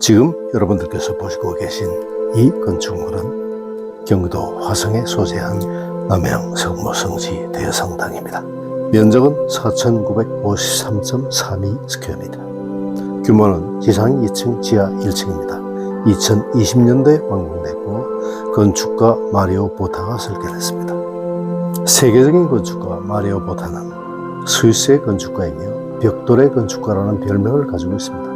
지금 여러분들께서 보시고 계신 이 건축물은 경기도 화성에 소재한 남양 성모성지 대성당입니다. 면적은 4,953.32스퀘어미터, 규모는 지상 2층, 지하 1층입니다. 2020년도에 완공됐고 건축가 마리오 보타가 설계했습니다. 세계적인 건축가 마리오 보타는 스위스의 건축가이며 벽돌의 건축가라는 별명을 가지고 있습니다.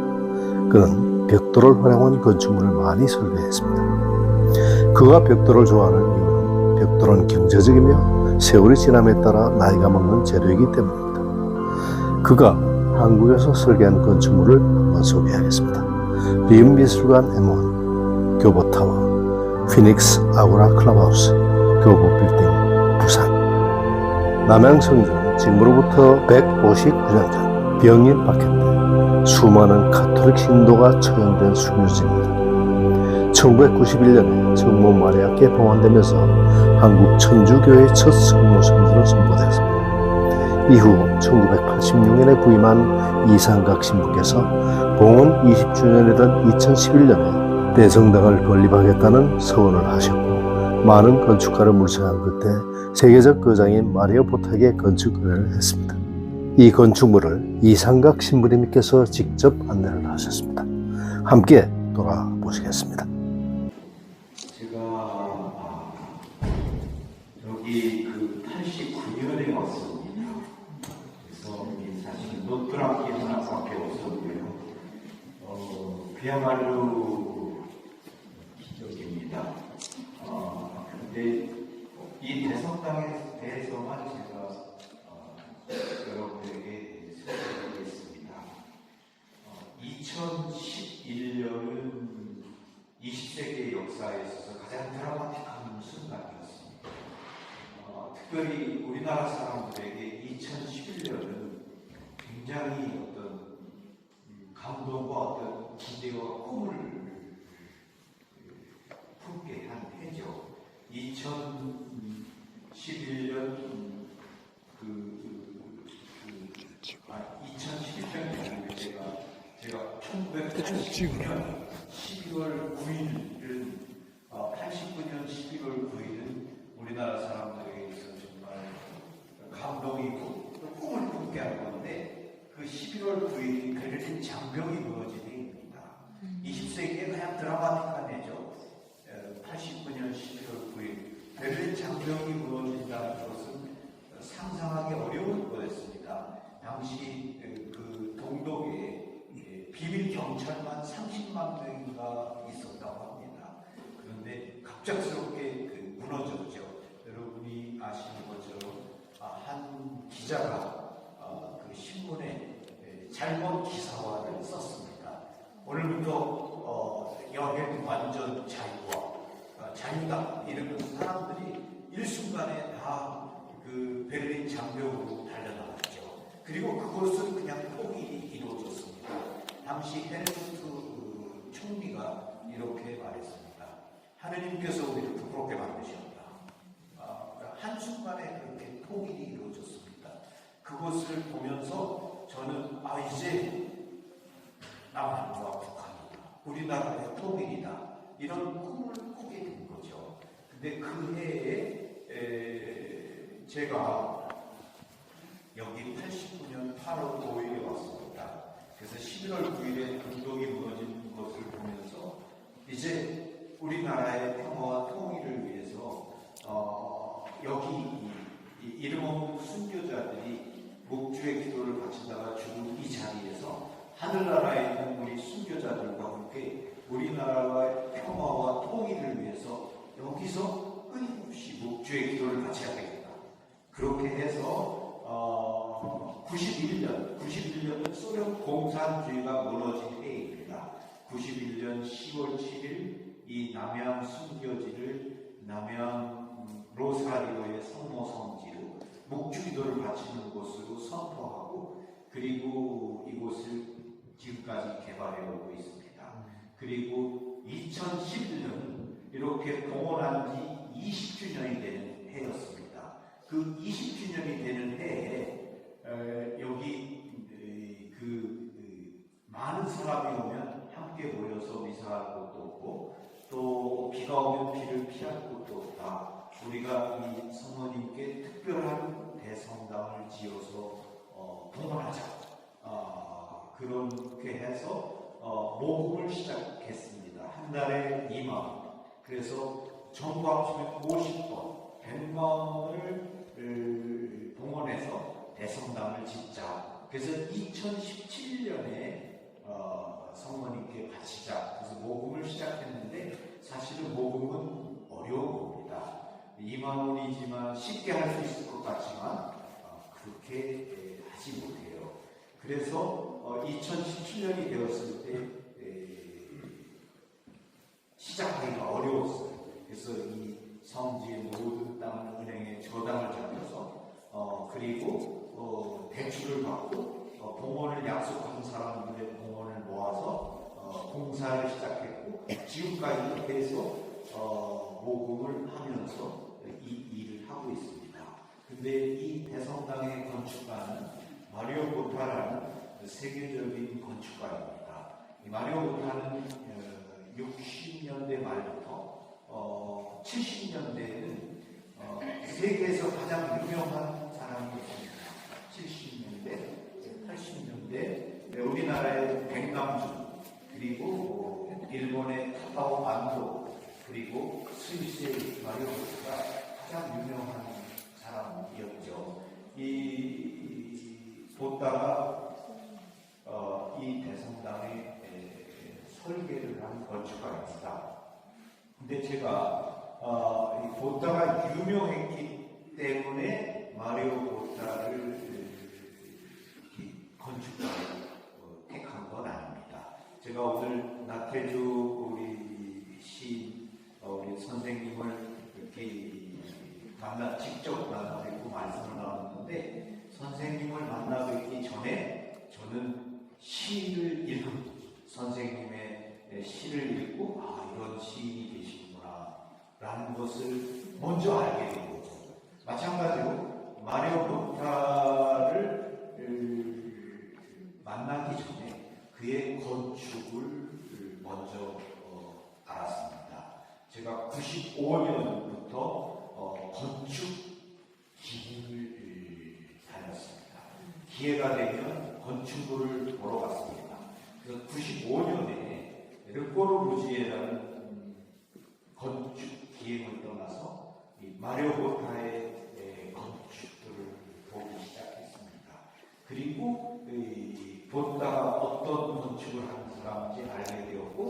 그는 벽돌을 활용한 건축물을 많이 설계했습니다. 그가 벽돌을 좋아하는 이유는 벽돌은 경제적이며 세월이 지남에 따라 나이가 먹는 재료이기 때문입니다. 그가 한국에서 설계한 건축물을 한번 소개하겠습니다. 리움미술관 M1, 교보타워, 피닉스 아고라 클럽하우스, 교보빌딩 부산. 남양성주는 지금으로부터 159년 전 병인 박해 때 수많은 가톨릭 신도가 처형된 순교지입니다. 1991년에 성모마리아께 봉헌되면서 한국 천주교의 첫 성모성지로 선포되었습니다. 이후 1986년에 부임한 이상각 신부께서 봉헌 20주년이던 2011년에 대성당을 건립하겠다는 서원을 하셨고, 많은 건축가를 물색한 끝에 세계적 거장인 마리오 보타에게 건축 의뢰를 했습니다. 이 건축물을 이상각 신부님께서 직접 안내를 하셨습니다. 함께 돌아보시겠습니다. 제가 여기 89년에 왔습니다. 그래서 사실 노트랑기 하나밖에 없었고요. 그야말로 기적입니다. 근데 이 대성당에 대해서만 제가 여러분에게 소개하겠습니다. 2011년은 20세기 역사에 있어서 가장 드라마틱한 순간이었습니다. 특별히 우리나라 사람들에게 2011년은 굉장히 어떤 감동과 어떤 기대와 꿈을 품게 한 해죠. 2011년 2011년에 제가 1989년 11월 9일은 89년 11월 9일은 우리나라 사람들에게 있어서 정말 감동이고 꿈을 품게 한 건데, 그 11월 9일이 베를린 장벽이 무너진 해입니다. 20세기에 가장 드라마틱한 해죠. 89년 11월 9일 베를린 장벽이 무너진다는 것은 상상하기 어려운 거였습니다. 당시 그 동독에 비밀 경찰만 30만 명인가 있었다고 합니다. 그런데 갑작스럽게 무너졌죠. 여러분이 아시는 것처럼 한 기자가 그 신문에 잘못 기사화를 썼습니다. 오늘부터 여행 완전 자유다 이러면서 사람들이 일순간에 다 그 베를린 장벽으로 달려나갔죠. 그리고 그것은 그냥 폭이 이루어졌습니다. 당시 헬무트 총리가 이렇게 말했습니다. 하느님께서 우리를 부끄럽게 만드셨다. 한순간에 그렇게 통일이 이루어졌습니다. 그것을 보면서 저는 이제 남한과 북한이다, 우리나라의 통일이다, 이런 꿈을 꾸게 된 거죠. 근데 그 해에 제가 여기 89년 8월 5일에 왔습니다. 그래서 11월 9일에 동독이 무너진 것을 보면서 이제 우리나라의 평화와 통일을 위해서 여기 이름 없는 순교자들이 목주의 기도를 바치다가 죽은 이 자리에서 하늘나라에 있는 우리 순교자들과 함께 우리나라의 평화와 통일을 위해서 여기서 끊임없이 목주의 기도를 바쳐야겠다. 그렇게 해서 91년은 소련 공산주의가 무너진 해입니다. 91년 10월 7일 이 남양 순교지를 남양 로사리오의 성모성지로 목주기도를 바치는 곳으로 선포하고, 그리고 이곳을 지금까지 개발해 오고 있습니다. 그리고 2011년은 이렇게 봉헌한 지 20주년이 되는 해였습니다. 그 20주년이 되는 해에 여기 많은 사람이 오면 함께 모여서 더워서 이사할 곳도 없고 또 비가 오면 비를 피할 곳도 없다. 우리가 이 성모님께 특별한 대성당을 지어서 봉헌하자. 그렇게 해서 모금을 시작했습니다. 한 달에 2만 원. 그래서 전부 합치면 50번, 100만 원을 봉헌해서 대성당을 짓자. 그래서 2017년에 성모님께 바치자. 그래서 모금을 시작했는데 사실은 모금은 어려운 겁니다. 2만 원이지만 쉽게 할 수 있을 것 같지만 그렇게 하지 못해요. 그래서 2017년이 되었을 때 시작하기가 어려웠어요. 그래서 이 성지의 모든 땅을 은행에 저당을 잡아서 그리고 대출을 받고 봉헌을 약속한 사람들의 봉헌을 모아서 공사를 시작했고 지금까지 계속 모금을 하면서 이 일을 하고 있습니다. 근데 이 대성당의 건축가는 마리오 보타라는 세계적인 건축가입니다. 이 마리오 보타는 60년대 말부터 70년대에는 세계에서 가장 유명한 사람이었습니다. 70년대, 80년대 우리나라의 백남준 그리고 일본의 타다오 안도 그리고 스위스의 마리오 보타가 가장 유명한 사람이었죠. 이 보타가 이 대성당에 설계를 한 건축가입니다. 근데 제가 이 보타가 유명했기 때문에 마리오 보타를 건축가로 택한 건 아닙니다. 제가 오늘 나태주 우리 시인 우리 선생님을 이렇게 직접 만나뵙고 말씀을 나눴는데 선생님을 만나뵙기 전에 저는 시를 읽은 선생님의 시를 읽고 이런 시인이 계시구나 라는 것을 먼저 알게 된 거죠. 마찬가지로 마리오 보타를 만나기 전에 그의 건축을 먼저 알았습니다. 제가 95년부터 건축 기부를 다녔습니다. 기회가 되면 건축물을 보러 갔습니다. 그래서 95년에 르꼬르부지에라는 건축 기행을 떠나서 이 마리오 보타의 건축들을 보기 시작했습니다. 그리고 보타가 어떤 건축을 하는 사람인지 알게 되었고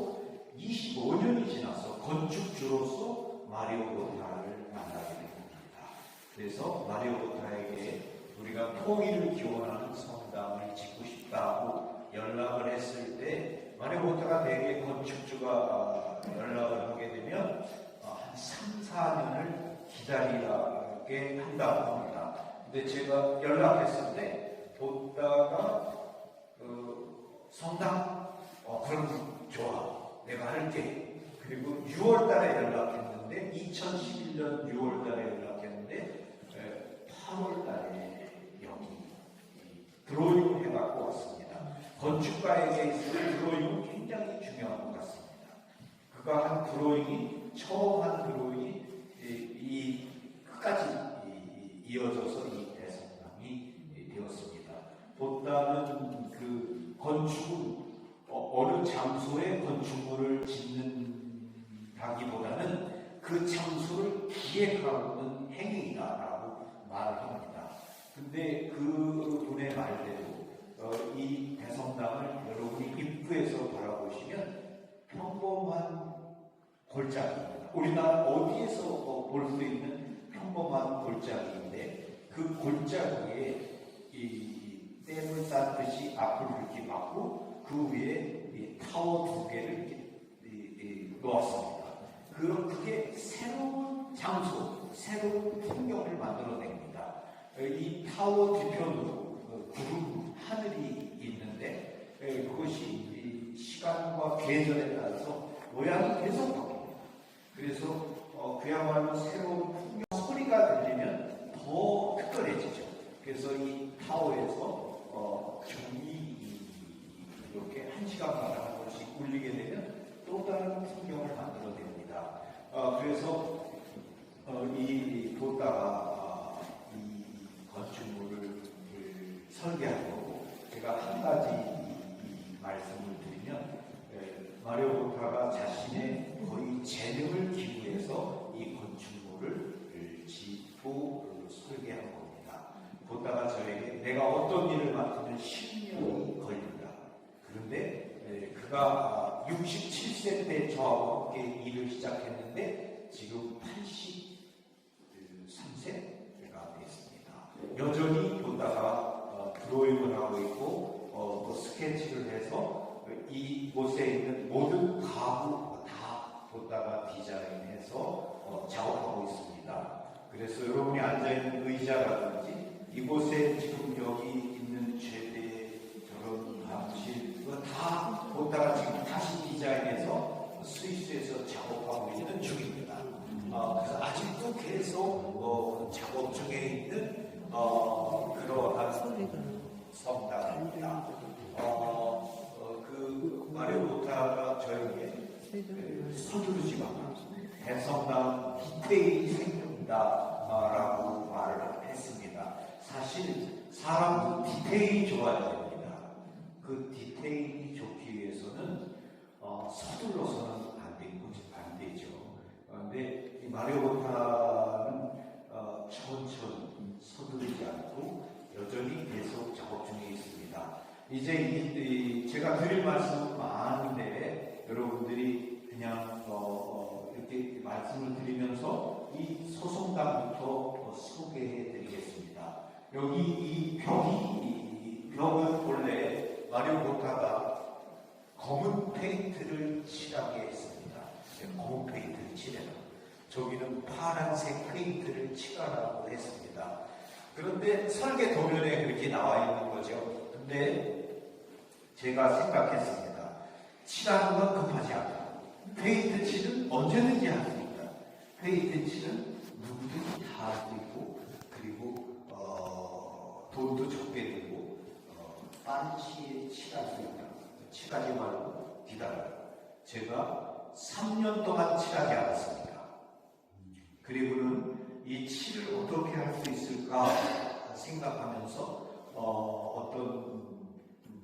25년이 지나서 건축주로서 마리오 보타를 만나게 됩니다. 그래서 마리오 보타에게 우리가 통일을 기원하는 성당을 짓고 싶다고 연락을 했을 때 마리오 보타가 대개 건축주가 연락을 하게 되면 한 3, 4년을 기다리게 한다고 합니다. 근데 제가 연락했을 때 보타가 성당 그럼 좋아 내가 할게. 그리고 6월 달에 연락했는데 2011년 6월 달에 연락했는데 8월 달에 여기 드로잉을 해갖고 왔습니다. 건축가에게 있어서 드로잉은 굉장히 중요한 것 같습니다. 그가 한 드로잉이 처음 한 드로잉이 이 끝까지 이어져서 이 대성당이 되었습니다. 보다는 그 건축은 어느 장소에 건축물을 짓는다기보다는 그 장소를 기획하는 행위다라고 말을 합니다. 근데 그 분의 말대로 이 대성당을 여러분이 입구에서 바라보시면 평범한 골짜기입니다. 우리나라 어디에서 볼 수 있는 평범한 골짜기인데 그 골짜기에 이 댐을 쌓듯이 앞을 이렇게 막고 그 위에 이 타워 2개를 이렇게 놓았습니다. 그게 새로운 장소, 새로운 풍경을 만들어냅니다. 이 타워 뒤편으로 구름 하늘이 있는데 그것이 시간과 계절에 따라서 모양이 계속 바뀝니다. 그래서 그야말로 새로운 풍경 소리가 들리면 더 특별해지죠. 그래서 이 타워에서 종이 이렇게 1시간마다 한 번씩 울리게 되면 마리오 보타가 자신의 거의 재능을 기부해서 이 건축물을 짓고 설계한 겁니다. 보다가 저에게 내가 어떤 일을 맡으면 10년이 걸린다. 그런데 그가 67세 때 저하고 함께 일을 시작했는데 지금 83세가 됐습니다. 여전히 보다가 드로잉을 하고 있고 또 스케치를 해서 이곳에 있는 모든 가구 다 보다가 디자인해서 작업하고 있습니다. 그래서 여러분이 앉아있는 의자라든지 이곳에 지금 여기 있는 최대 저런 감실 이거 다 보다가 지금 다시 디자인해서 스위스에서 작업하고 있는 중입니다. 그래서 아직도 계속 작업 중에 있는 그러한 성당입니다. 그 마리오 보타가 저에게 서두르지 마. 대성당 디테일이 생긴다라고 말을 했습니다. 사실 사람도 디테일이 좋아야 됩니다. 그 디테일이 좋기 위해서는 서둘러서는 안 되죠. 그런데 이 마리오 보타는 천천히 서두르지 않고 여전히 계속 작업 중에 있습니다. 이제 제가 드릴 말씀은 많은데 여러분들이 그냥 이렇게 말씀을 드리면서 이 소송단부터 소개해 드리겠습니다. 여기 이 벽은 원래 마리오 보타가 검은 페인트를 칠하게 했습니다. 검은 페인트를 칠해라. 저기는 파란색 페인트를 칠하라고 했습니다. 그런데 설계 도면에 그렇게 나와 있는 거죠. 근데 제가 생각했습니다. 칠하는 건 급하지 않다. 페인트 칠은 언제든지 할 수 있다. 페인트 칠은 누구든지 다 할 수 있고, 그리고 돈도 적게 들고 빠른 시에 칠할 수 있다. 칠하지 말고 기다려요. 제가 3년 동안 칠하지 않았습니다. 그리고는 이 칠을 어떻게 할 수 있을까 생각하면서 어떤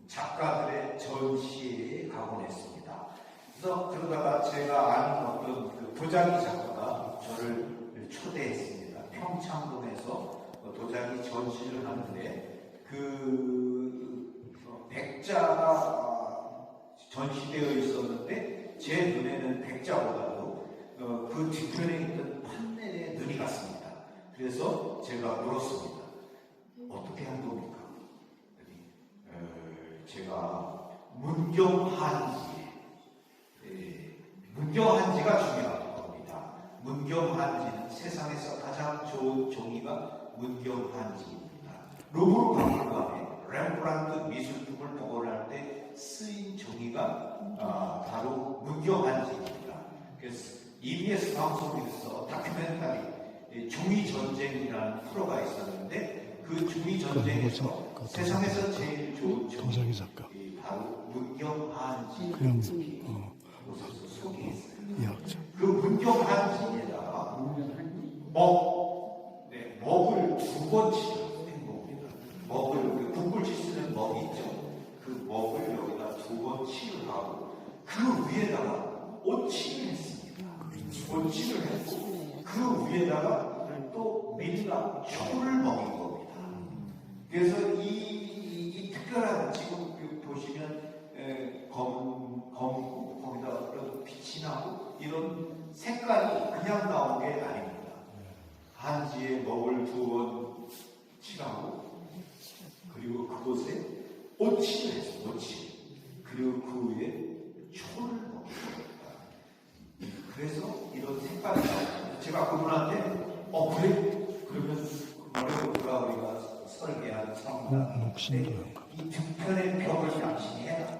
작가들의 전시회에 가곤 했습니다. 그래서 그러다가 제가 아는 어떤 그 도자기 작가가 저를 초대했습니다. 평창동에서 도자기 전시를 하는데 그 백자가 전시되어 있었는데 제 눈에는 백자보다도 그 뒤편에 있던 판넬에 눈이 갔습니다. 그래서 제가 물었습니다. 어떻게 한 겁니까? 제가 문경한지가 중요한 겁니다. 문경한지는 세상에서 가장 좋은 종이가 문경한지입니다. 루브르 박물관에 렘브란트 미술품을 복원할 때 쓰인 종이가 바로 문경한지입니다. 그래서 EBS 방송에서 다큐멘터리 종이전쟁이라는 프로가 있었는데 그 종이전쟁에서 세상에서 제일 좋은 종이 작가. 바로 문경한지 곳에서 소개했어요. 그 문경한지에다가 먹을 2번 칠한 겁니다. 먹을 붓글씨 쓰는 먹 있죠. 그 먹을 여기다 2번 칠을 하고 그 위에다가 옷칠을 했습니다. 옷칠을 했고 그 위에다가 또 밀랍 초를 먹인 겁니다. 그래서 이 특별한 지금 보시면 검고 거기다 빛이 나고 이런 색깔이 그냥 나온 게 아닙니다. 한지에 먹을 2번 칠하고 그리고 그곳에 옷칠을 했어요. 옷칠. 그리고 그 위에 초를 먹인 겁니다. 그래서 이런 색깔이 나옵니다. 제가 그분한테 그래? 그러면 마리오가 우리가 설계한 성당 이 등편의 벽을 당신이 해라.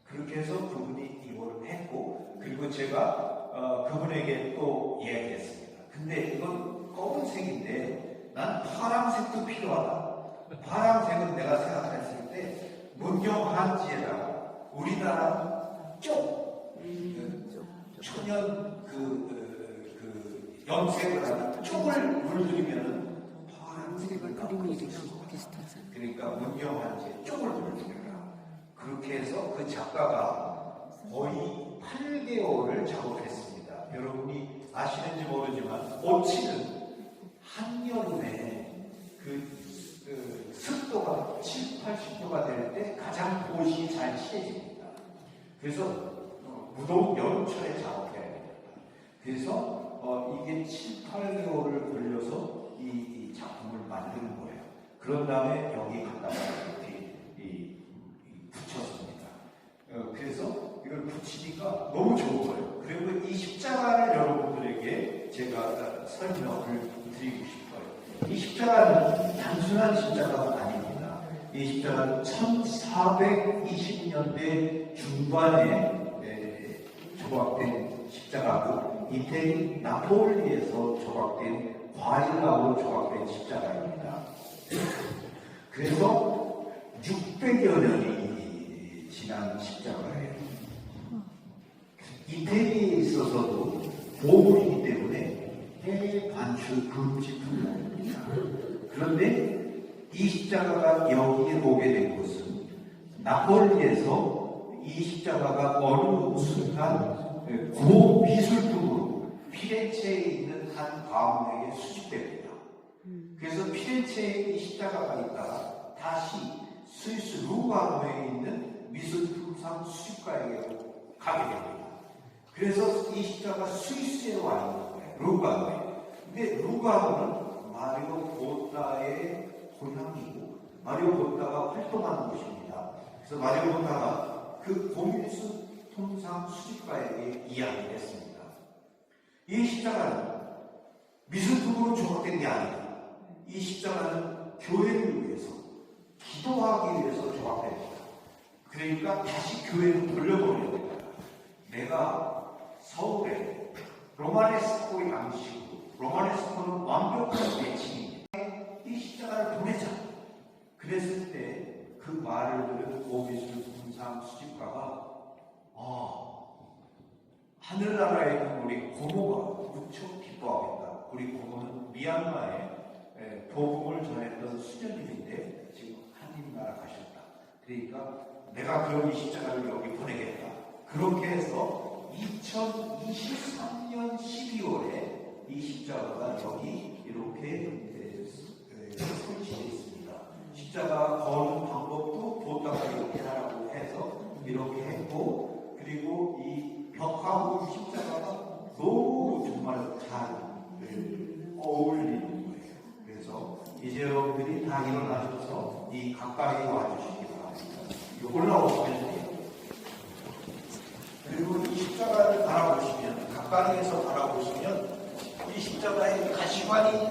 그렇게 해서 그분이 이걸 했고 그리고 제가 그분에게 또 이야기했습니다. 근데 이건 검은색인데 난 파란색도 필요하다. 파란색은 내가 생각했을 때 문경한지에다가 우리나라 천연 염색을 하는 쪽을 물들이면은 파란색을 그림이 그러니까 문경한지에 쪽을 물들여라. 그렇게 해서 그 작가가 거의 10개월을 작업했습니다. 여러분이 아시는지 모르지만 오치는 한여름에 그 습도가 7, 80도가 될 때 가장 봇이 잘 칠해집니다. 그래서 무더운 여름철에 작업해야 됩니다. 그래서 이게 7, 8개월을 걸려서 이 작품을 만드는 거예요. 그런 다음에 여기 갖다가 이렇게 붙였습니다. 그래서 이걸 붙이니까 너무 좋은 거예요. 그리고 이 십자가를 여러분들에게 제가 설명을 드리고 싶어요. 이 십자가는 단순한 십자가가 아닙니다. 이 십자가는 1420년대 중반에 조각된 십자가고 이태리 나폴리에서 조각된 과일나무로 조각된 십자가입니다. 그래서 600여 년이 지난 십자가예요. 이태리에 있어서도 보물이기 때문에 해외 반출 금지 품목입니다. 그런데 이 십자가가 여기에 오게 된 것은 나폴리에서 이 십자가가 어느 순간 고미술품으로 피렌체에 있는 한 가문에게 수집됩니다. 그래서 피렌체에 이 십자가가 있다가 다시 스위스 루가노에 있는 미술품상 수집가에게로 가게 됩니다. 그래서 이 십자가 스위스에 와 있는 거예요. 루가노에. 근데 루가노는 마리오 보타의 고향이고 마리오 보타가 활동하는 곳입니다. 그래서 마리오 보타가 그 고미술품상 수집가에게 이야기를 했습니다. 이 십자가는 미술품으로 조각된 게 아니다. 이 십자가는 교회를 위해서 기도하기 위해서 조각됩니다. 그러니까 다시 교회로 돌려보내야 됩니다. 내가 서울에 로마네스코 양식으로, 로마네스코는 완벽한 매칭입니다. 이 십자가를 보내자. 그랬을 때 그 말을 들은 고미술품상 수집가가 하늘나라에 있는 우리 고모가 무척 기뻐하겠다. 우리 고모는 미얀마에 복음을 전했던 수녀님인데 지금 한림나라 가셨다. 그러니까 내가 그럼 이 십자가를 여기 보내겠다. 그렇게 해서 2023년 12월에 이 십자가가 여기 이렇게 설치되어 있습니다. 십자가 거는 방법도 보다가 이렇게 하라고 해서 이렇게 했고, 그리고 이 벽하고 십자가가 너무 정말 잘 어울리는 거예요. 그래서 이제 여러분들이 다 일어나셔서 이 가까이 와주시기 바랍니다. 올라오시면 돼요. 그리고 이 십자가를 바라보시면, 가까이에서 바라보시면 이 십자가에 가시관이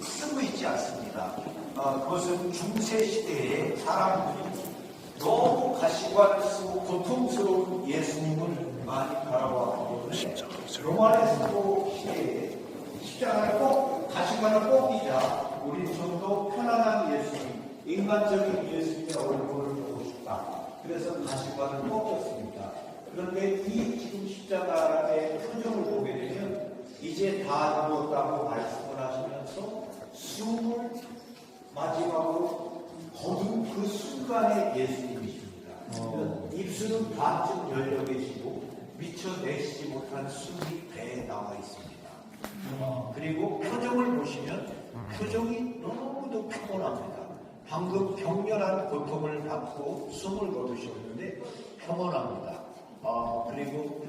쓰고 있지 않습니다. 그것은 중세시대에 사람들이 너무 가시관을 쓰고 고통스러운 예수님을 많이 바라보았기 때문에 로마네스코 시대에 십자가를 꼭, 가시관을 꽂기자 우리 좀 더 편안한 예수님, 인간적인 예수님의 얼굴을 보고 싶다. 그래서 가시관을 꽂았습니다. 그런데 이 지금 십자가의 표정을 보게 되면 이제 다 누웠다고 말씀을 하시면서 숨을 마지막으로 거둔 그 순간의 예수님이십니다. 입술은 반쯤 열려 계시고 미처 내쉬지 못한 숨이 배에 나와 있습니다. 그리고 표정을 보시면 표정이 너무도 평온합니다. 방금 격렬한 고통을 받고 숨을 거두셨는데 평온합니다. 그리고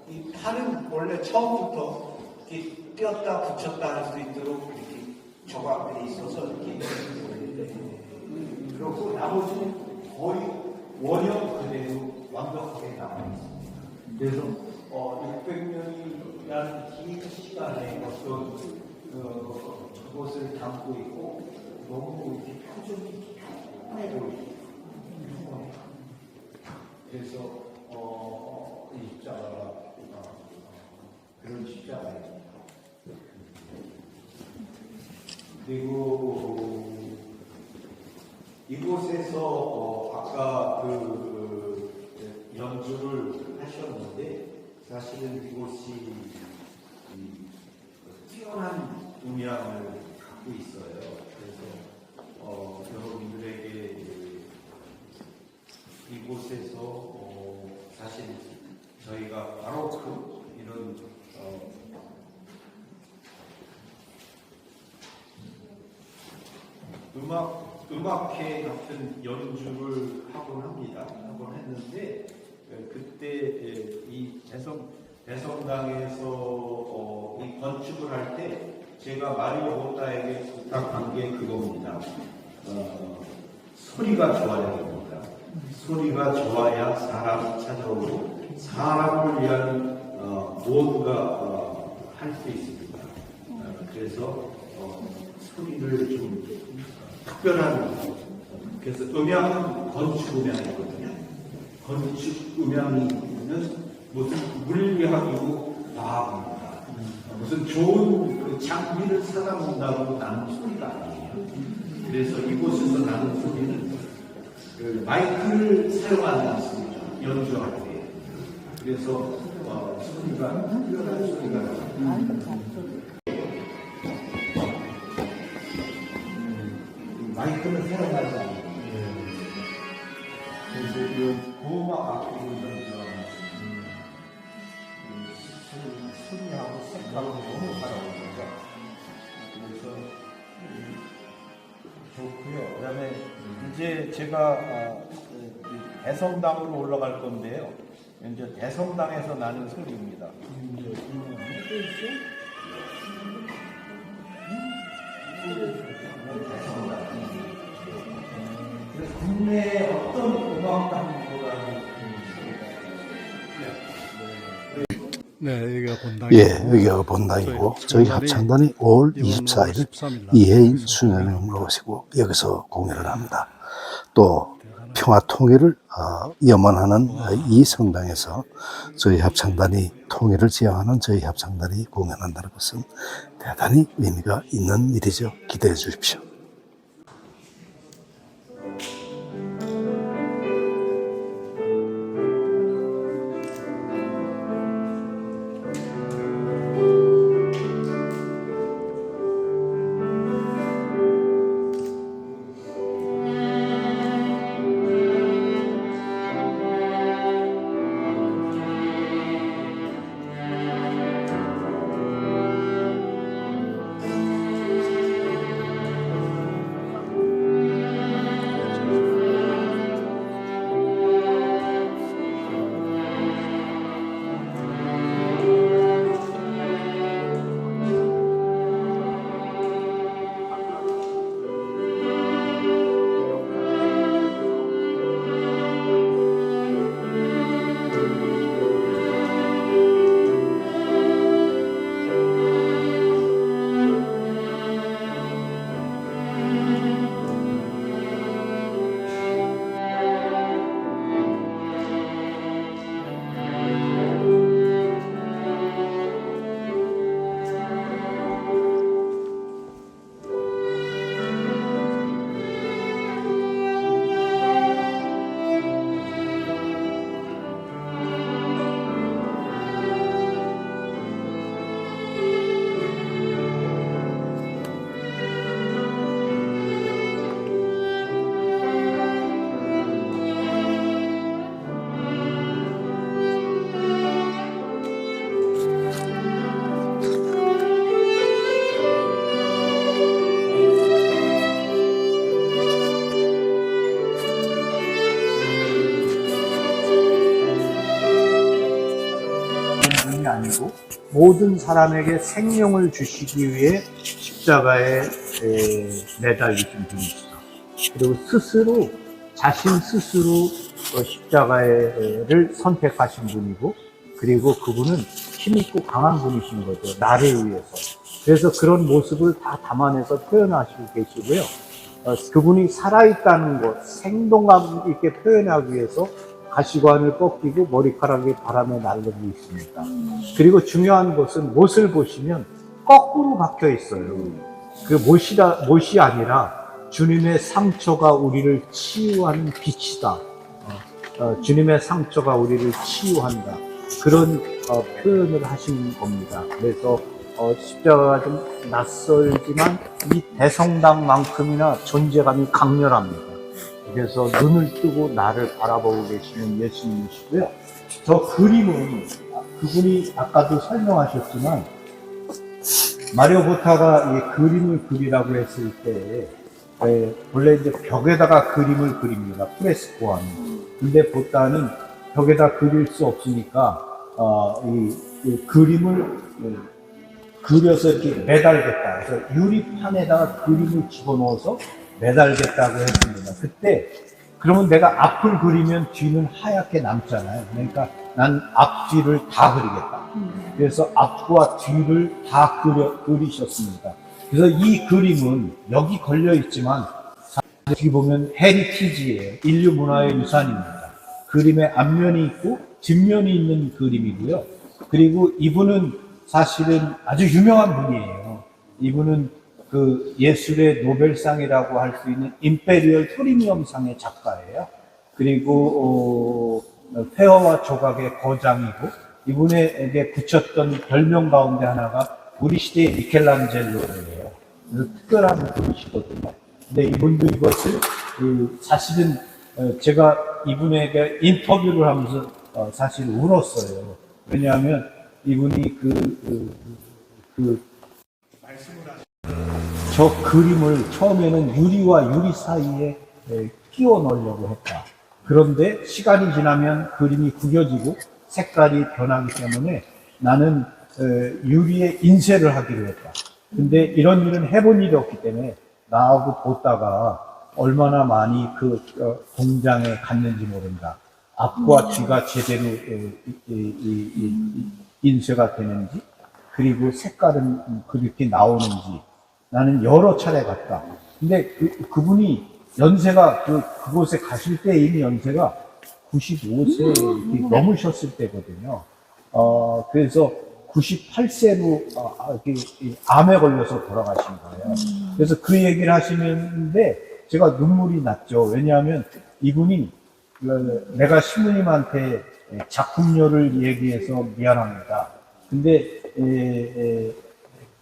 이 팔은 원래 처음부터 이렇게 띄었다 붙였다 할 수 있도록 이렇게 조각들이 있어서 이렇게 그렇고 나머지는 거의 원형 그대로 완벽하게 남아 있습니다. 그래서 600년이라는 긴 시간에 어떤 그것을 담고 있고 너무 이렇게 표정이 평온해 보이고 그래서 이 십자가가 그런 십자가입니다. 그리고 이곳에서 아까 연주를 하셨는데 사실은 이곳이 뛰어난 음향을 갖고 있어요. 그래서 여러분들에게 이곳에서 사실 저희가 바로크 이런 음악회 같은 연주를 하곤 합니다. 하곤 했는데 그때 이 대성당에서 이 건축을 할 때 제가 마리오 호타에게 부탁한 게 그겁니다. 소리가 좋아야 됩니다. 소리가 좋아야 사람이 찾아오고 사람을 위한 모두가 할 수 있습니다. 그래서 소리를 좀 특별한, 그래서 음향은 건축 음향이거든요. 건축 음향은 무슨 물리학이고 과학입니다. 무슨 좋은 그 장비를 사다 놓는다고 나는 소리가 아니에요. 그래서 이곳에서 나는 소리는 그 마이크를 사용하는 소리죠. 연주할 때. 그래서 소리가 특별한 소리가 나요. 마이크는 사용하지 않아요. 그래서 이 고음악 악기를 연주하는 소리하고 색깔하고 너무 잘 어울려서 그래서 좋고요. 그다음에 이제 제가 대성당으로 올라갈 건데요. 이제 대성당에서 나는 소리입니다. 그래서 국내 어떤 음악당보다는 네, 여기가 본당이고. 예, 여기가 본당이고 저희 합창단이 5월 24일 이혜인 수녀님을 모시고 여기서 공연을 합니다. 또 평화 통일을 염원하는 이 성당에서 저희 합창단이 통일을 지향하는 저희 합창단이 공연한다는 것은 대단히 의미가 있는 일이죠. 기대해 주십시오. 아니고 모든 사람에게 생명을 주시기 위해 십자가에 매달리신 분이시다. 그리고 스스로 자신 스스로 십자가를 선택하신 분이고, 그리고 그분은 힘있고 강한 분이신 거죠. 나를 위해서. 그래서 그런 모습을 다 담아내서 표현하시고 계시고요. 그분이 살아있다는 것, 생동감 있게 표현하기 위해서 가시관을 꺾이고 머리카락이 바람에 날리고 있습니다. 그리고 중요한 것은 못을 보시면 거꾸로 박혀 있어요. 그 못이 아니라 주님의 상처가 우리를 치유하는 빛이다. 주님의 상처가 우리를 치유한다. 그런 표현을 하신 겁니다. 그래서 십자가가 좀 낯설지만 이 대성당만큼이나 존재감이 강렬합니다. 그래서 눈을 뜨고 나를 바라보고 계시는 예수님이시고요. 저 그림은 그분이 아까도 설명하셨지만 마리오 보타가 이 그림을 그리라고 했을 때 원래 이제 벽에다가 그림을 그립니다. 프레스코하는. 근데 보타는 벽에다 그릴 수 없으니까 이 그림을 그려서 이렇게 매달겠다. 그래서 유리판에다가 그림을 집어넣어서 매달겠다고 했습니다. 그때 그러면 내가 앞을 그리면 뒤는 하얗게 남잖아요. 그러니까 난 앞뒤를 다 그리겠다. 그래서 앞과 뒤를 다 그리셨습니다. 그래서 이 그림은 여기 걸려 있지만 여기 보면 헤리티지예요. 인류 문화의 유산입니다. 그림의 앞면이 있고 뒷면이 있는 그림이고요. 그리고 이분은 사실은 아주 유명한 분이에요. 이분은 그 예술의 노벨상이라고 할 수 있는 임페리얼 프리미엄상의 작가예요. 그리고 회화와 조각의 거장이고 이분에게 붙였던 별명 가운데 하나가 우리 시대의 미켈란젤로예요. 그래서 특별한 분이시거든요. 근데 이분도 이것을 사실은 제가 이분에게 인터뷰를 하면서 사실 울었어요. 왜냐하면 이분이 저 그림을 처음에는 유리와 유리 사이에 끼워 넣으려고 했다. 그런데 시간이 지나면 그림이 구겨지고 색깔이 변하기 때문에 나는 유리에 인쇄를 하기로 했다. 근데 이런 일은 해본 일이 없기 때문에 나하고 보다가 얼마나 많이 그 공장에 갔는지 모른다. 앞과 뒤가 제대로 인쇄가 되는지, 그리고 색깔은 그렇게 나오는지 나는 여러 차례 갔다. 근데 그분이 연세가 그곳에 가실 때 이미 연세가 95세 넘으셨을 때거든요. 그래서 98세로 암에 걸려서 돌아가신 거예요. 그래서 그 얘기를 하시는데 제가 눈물이 났죠. 왜냐하면 이분이 내가 신부님한테 작품료를 얘기해서 미안합니다. 근데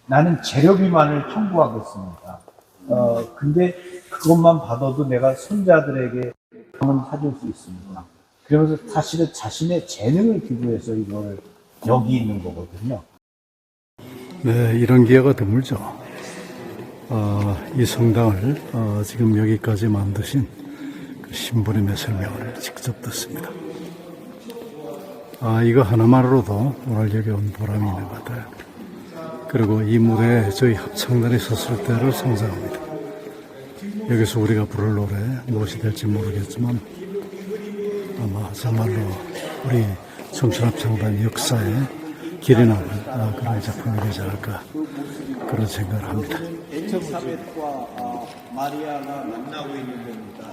나는 재료비만을 청구하겠습니다. 근데 그것만 받아도 내가 손자들에게 병을 사줄 수 있습니다. 그러면서 사실은 자신의 재능을 기부해서 이걸 여기 있는 거거든요. 네, 이런 기회가 드물죠. 이 성당을 지금 여기까지 만드신 그 신부님의 설명을 직접 듣습니다. 이거 하나만으로도 오늘 여기 온 보람이 있는 것 같아요. 그리고 이 무대에 저희 합창단이 섰을 때를 상상합니다. 여기서 우리가 부를 노래 무엇이 될지 모르겠지만 아마 정말로 우리 청춘합창단 역사에 길이 남은 그런 작품이 되지 않을까 그런 생각을 합니다. 엘리사벳과 마리아가 만나고 있는 겁니다.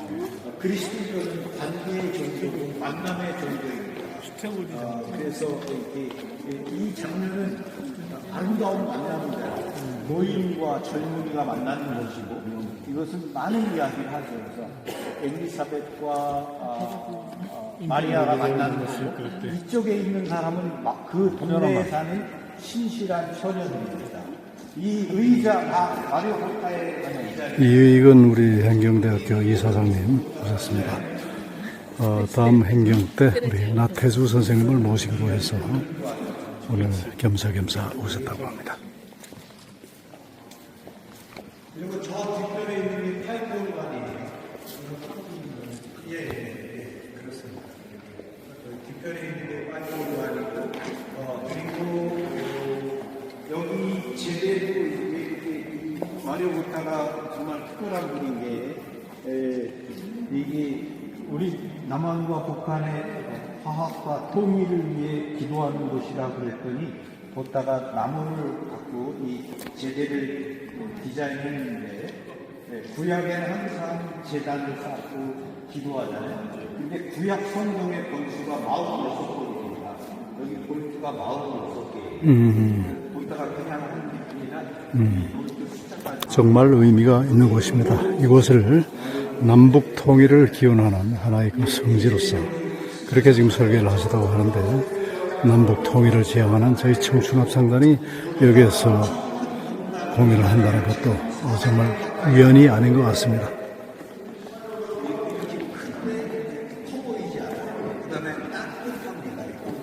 그리스도교는 관계의 종교고 만남의 종교입니다. 그래서 이 장면은 아름다운 만남입니다. 노인과 젊은이가 만나는 것이고 이것은 많은 이야기를 하죠. 그래서 엘리사벳과 마리아가 만나는 것이고 이쪽에 있는 사람은 그 동네에 사는 신실한 소년입니다. 이 의자가 마리오 보타의 이익은 우리 행경대학교 이사장님 오셨습니다. 다음 행경 때 우리 나태주 선생님을 모시기로 해서 오늘 겸사겸사 오셨다고 합니다. 그리고 저 뒷편에 있는 게 팔공관이에요. 그렇습니다. 뒷편에 있는 게 팔공관이고, 그리고 여기 제대로 마리오 보타가 정말 특별한 분인 게 이게 우리 남한과 북한의 화합과 통일을 위해 기도하는 곳이라 그랬더니 보다가 나무를 갖고 이 제대를 디자인했는데 구약에는 항상 제단을 쌓고 기도하잖아요. 근데 구약 성경의 번수가 46번입니다. 여기 볼트가 46개예요. 보다가 그냥 한 느낌이나 볼트 숫자까지 정말 의미가 있는 곳입니다. 이곳을 남북 통일을 기원하는 하나의 그 성지로서 그렇게 지금 설계를 하시다고 하는데 남북 통일을 지향하는 저희 청춘합창단이 여기에서 공연을 한다는 것도 정말 우연이 아닌 것 같습니다.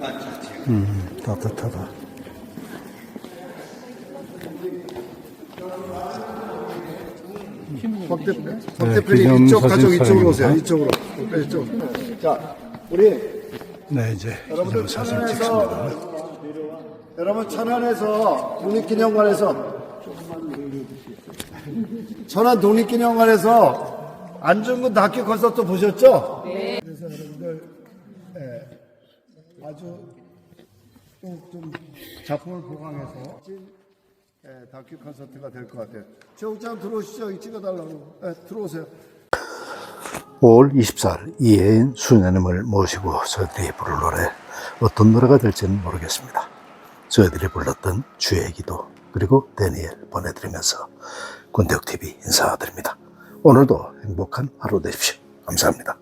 공간 자체가. 따뜻하다. 박 네, 대표님 기념 이쪽 사진 가족 이쪽으로 오세요. 촬영입니다. 이쪽으로. 이쪽. 자, 우리 네, 이제 여러분들 기념 사진 찍습니다. 여러분 천안에서 독립기념관에서 천안 독립기념관에서 안중근 다큐 콘서트 보셨죠? 네. 그래서 여러분들 아주 좀 작품을 보강해서 다큐 콘서트가 될 것 같아요. 최욱장 들어오시죠. 여기 찍어달라고. 들어오세요. 5월 24일 이혜인 수녀님을 모시고 저희들이 부를 노래 어떤 노래가 될지는 모르겠습니다. 저희들이 불렀던 주의 기도 그리고 데니엘 보내드리면서 권태욱TV 인사드립니다. 오늘도 행복한 하루 되십시오. 감사합니다.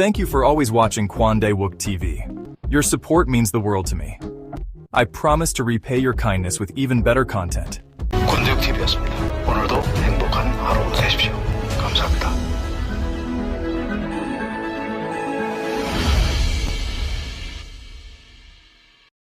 Thank you for always watching Kwande Wook TV. Your support means the world to me. I promise to repay your kindness with even better content. 권대욱 TV였습니다. 오늘도 행복한 하루 되십시오.